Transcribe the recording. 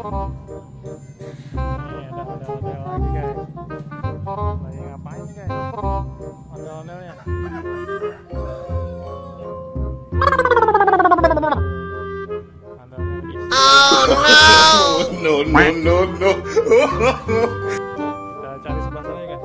ada ondel-ondel lagi guys. Lagi ngapain guys? Ondel-ondelnya. No, no, no, no. Kita cari sebelah sana ya guys.